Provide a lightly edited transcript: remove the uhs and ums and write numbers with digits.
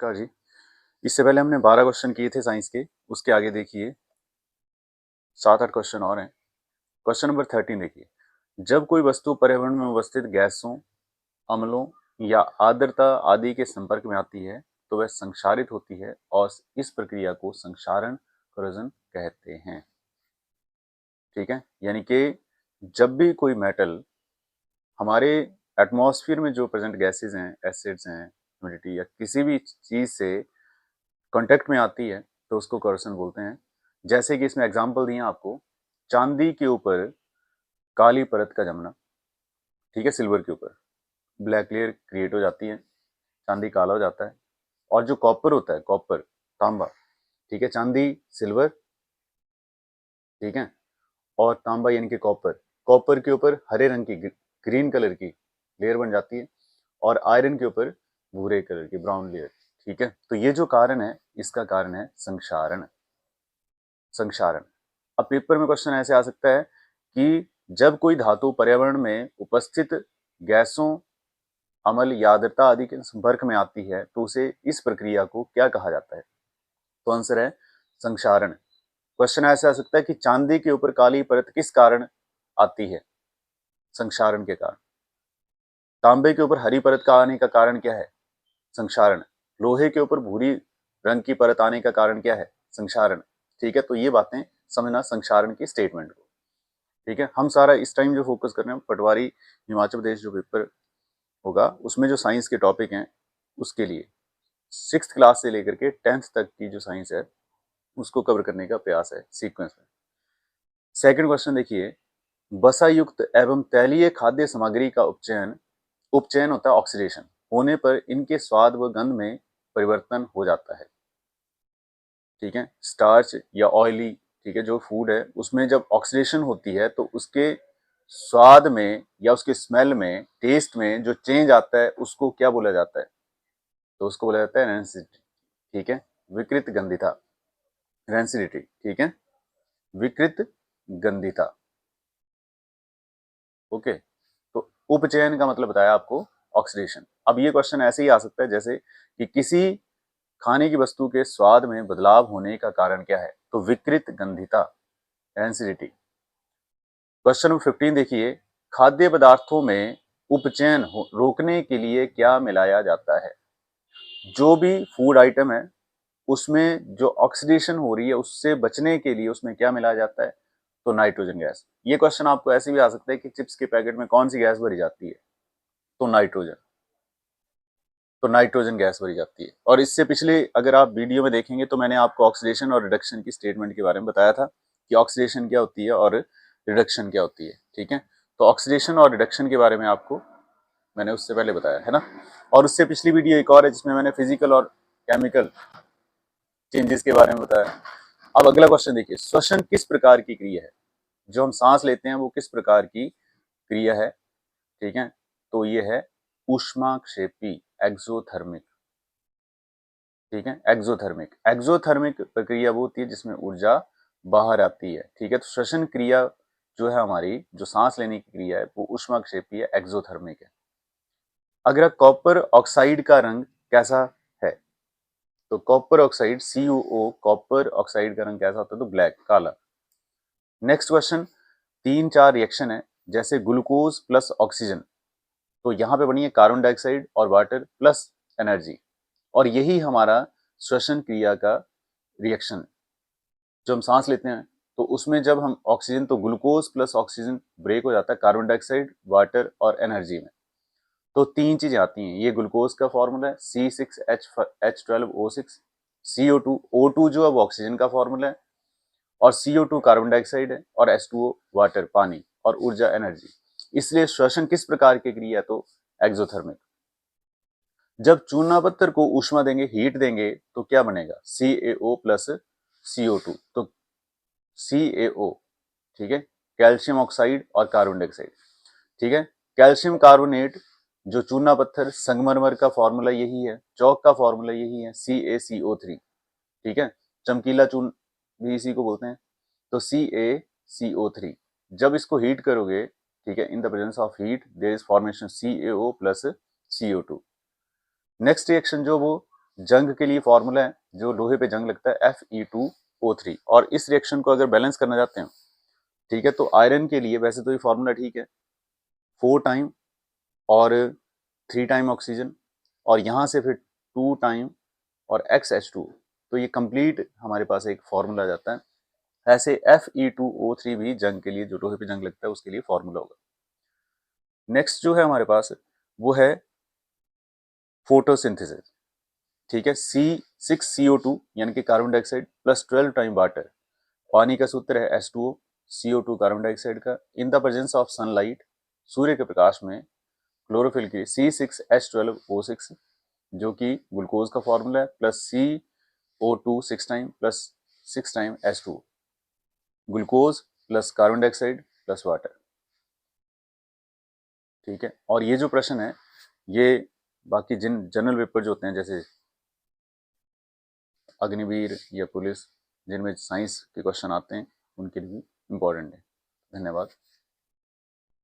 नमस्कार जी। इससे पहले हमने 12 क्वेश्चन किए थे साइंस के, उसके आगे देखिए 7-8 क्वेश्चन और हैं। क्वेश्चन नंबर 13 देखिए, जब कोई वस्तु पर्यावरण में उपस्थित गैसों, अम्लों या आर्द्रता आदि के संपर्क में आती है तो वह संक्षारित होती है और इस प्रक्रिया को संक्षारण करोजन कहते हैं। ठीक है, यानी कि जब भी कोई मेटल हमारे एटमॉस्फेयर में जो प्रेजेंट गैसेज हैं, एसिड्स हैं, ह्यूमिडिटी या किसी भी चीज से कांटेक्ट में आती है तो उसको करोजन बोलते हैं। जैसे कि इसमें एग्जांपल दिए हैं आपको, चांदी के ऊपर काली परत का जमना, ठीक है, सिल्वर के ऊपर ब्लैक लेयर क्रिएट हो जाती है, चांदी काला हो जाता है। और जो कॉपर होता है, कॉपर तांबा, ठीक है, चांदी सिल्वर, ठीक है, और तांबा यानी कि कॉपर, कॉपर के ऊपर हरे रंग की ग्रीन कलर की लेयर बन जाती है और आयरन के ऊपर भूरे कलर की ब्राउन लेयर। ठीक है, तो ये जो कारण है, इसका कारण है संक्षारण। संक्षारण। अब पेपर में क्वेश्चन ऐसे आ सकता है कि जब कोई धातु पर्यावरण में उपस्थित गैसों, अम्ल या आर्द्रता आदि के संपर्क में आती है तो उसे इस प्रक्रिया को क्या कहा जाता है? तो आंसर है संक्षारण। क्वेश्चन ऐसे आ सकता है कि चांदी के ऊपर काली परत किस कारण आती है? संक्षारण के कारण। तांबे के ऊपर हरी परत का आने का कारण क्या है? संक्षारण। लोहे के ऊपर भूरी रंग की परत आने का कारण क्या है? संक्षारण। ठीक है, तो ये बातें समझना संक्षारण की स्टेटमेंट को। ठीक है, हम सारा इस टाइम जो फोकस कर रहे हैं पटवारी हिमाचल प्रदेश जो पेपर होगा उसमें जो साइंस के टॉपिक हैं उसके लिए 6th क्लास से लेकर के 10th तक की जो साइंस है उसको कवर करने का प्रयास है सीक्वेंस में। सेकंड क्वेश्चन देखिए, बसा युक्त एवं तैलीय खाद्य सामग्री का उपचयन उपचयन होता है ऑक्सीडेशन होने पर इनके स्वाद व गंध में परिवर्तन हो जाता है। ठीक है, स्टार्च या ऑयली, ठीक है, जो फूड है उसमें जब ऑक्सीडेशन होती है तो उसके स्वाद में या उसके स्मेल में, टेस्ट में जो चेंज आता है उसको क्या बोला जाता है? तो उसको बोला जाता है रेंसिडिटी। ठीक है, विकृत गंधिता, रेंसिडिटी। ठीक है, विकृत गंधिता। ओके, तो उपचयन का मतलब बताया आपको ऑक्सीडेशन। अब ये क्वेश्चन ऐसे ही आ सकता है जैसे कि किसी खाने की वस्तु के स्वाद में बदलाव होने का कारण क्या है? तो विकृत गंधिता, रेंसिडिटी। क्वेश्चन नंबर 15 देखिए, खाद्य पदार्थों में उपचयन रोकने के लिए क्या मिलाया जाता है? जो भी फूड आइटम है उसमें जो ऑक्सीडेशन हो रही है उससे बचने के लिए उसमें क्या मिलाया जाता है? तो नाइट्रोजन गैस। ये क्वेश्चन आपको ऐसे भी आ सकता है कि चिप्स के पैकेट में कौन सी गैस भरी जाती है? तो नाइट्रोजन। तो नाइट्रोजन गैस भरी जाती है। और इससे पिछले अगर आप वीडियो में देखेंगे तो मैंने आपको ऑक्सीडेशन और रिडक्शन की स्टेटमेंट के बारे में बताया था कि ऑक्सीडेशन क्या होती है और रिडक्शन क्या होती है। ठीक है, तो ऑक्सीडेशन और रिडक्शन के बारे में आपको मैंने उससे पहले बताया है ना। और उससे पिछली वीडियो एक और है जिसमें मैंने फिजिकल और केमिकल चेंजेस के बारे में बताया। अब अगला क्वेश्चन देखिए, श्वसन किस प्रकार की क्रिया है? जो हम सांस लेते हैं वो किस प्रकार की क्रिया है? ठीक है, तो ये है ऊष्माक्षेपी, एक्सोथर्मिक। ठीक है, एक्सोथर्मिक। एक्सोथर्मिक प्रक्रिया वो होती है जिसमें ऊर्जा बाहर आती है। ठीक है, तो श्वसन क्रिया जो है हमारी, जो सांस लेने की क्रिया है वो ऊष्माक्षेपी है, एक्सोथर्मिक है। अगर कॉपर ऑक्साइड का रंग कैसा है? तो copper oxide CuO, copper oxide का रंग कैसा होता है? तो ब्लैक, काला। नेक्स्ट क्वेश्चन, 3-4 रिएक्शन है जैसे ग्लूकोज प्लस ऑक्सीजन, तो यहाँ पे बनी है कार्बन डाइऑक्साइड और वाटर प्लस एनर्जी, और यही हमारा श्वसन क्रिया का रिएक्शन जो हम सांस लेते हैं तो उसमें जब हम ऑक्सीजन, तो ग्लूकोज प्लस ऑक्सीजन ब्रेक हो जाता है कार्बन डाइऑक्साइड, वाटर और एनर्जी में। तो 3 चीजें आती हैं, ये ग्लूकोज का फॉर्मूला है C6H12O6, CO2, O2 जो है वो ऑक्सीजन का फॉर्मूला है, और CO2 कार्बन डाइऑक्साइड है, और H2O वाटर, पानी, और ऊर्जा एनर्जी। इसलिए श्वसन किस प्रकार की क्रिया? तो एक्सोथर्मिक। जब चूना पत्थर को ऊष्मा देंगे, हीट देंगे, तो क्या बनेगा? CaO प्लस CO2, तो CaO, ठीक है, कैल्शियम ऑक्साइड और कार्बन डाइऑक्साइड। ठीक है, कैल्शियम कार्बोनेट जो चूना पत्थर, संगमरमर का फॉर्मूला यही है, चौक का फॉर्मूला यही है, CaCO3। ठीक है, चमकीला चून भी इसी को बोलते हैं, तो CaCO3। जब इसको हीट करोगे, ठीक है, in the presence of heat there is formation CaO plus CO2। Next reaction जो वो जंग के लिए फॉर्मूला है, जो लोहे पे जंग लगता है Fe2O3। और इस रिएक्शन को अगर बैलेंस करना चाहते हैं, ठीक है, तो आयरन के लिए वैसे तो ये फॉर्मूला ठीक है, 4 टाइम और 3 टाइम ऑक्सीजन, और यहाँ से फिर 2 टाइम और XH2, तो ये कंप्लीट हमारे पास एक फॉर्मूला आ जाता है। ऐसे Fe2O3 भी जंग के लिए, जो लोहे पे जंग लगता है उसके लिए फॉर्मूला होगा। नेक्स्ट जो है हमारे पास वो है फोटोसिंथेसिस, ठीक है। C6CO2 यानी कि carbon dioxide plus 12 time water, पानी का सूत्र है H2O, CO2 कार्बन डाइऑक्साइड का, in the presence of sunlight, सूर्य के प्रकाश में क्लोरोफिल की C6H12O6 जो कि ग्लूकोज का फॉर्मूला है, plus CO2 6 time plus 6 time H2O, glucose plus carbon dioxide plus water, ठीक है। और ये जो प्रश्न है ये बाकी जिन जनरल पेपर जो होते हैं जैसे अग्निवीर या पुलिस, जिनमें साइंस के क्वेश्चन आते हैं, उनके लिए इम्पोर्टेंट है। धन्यवाद।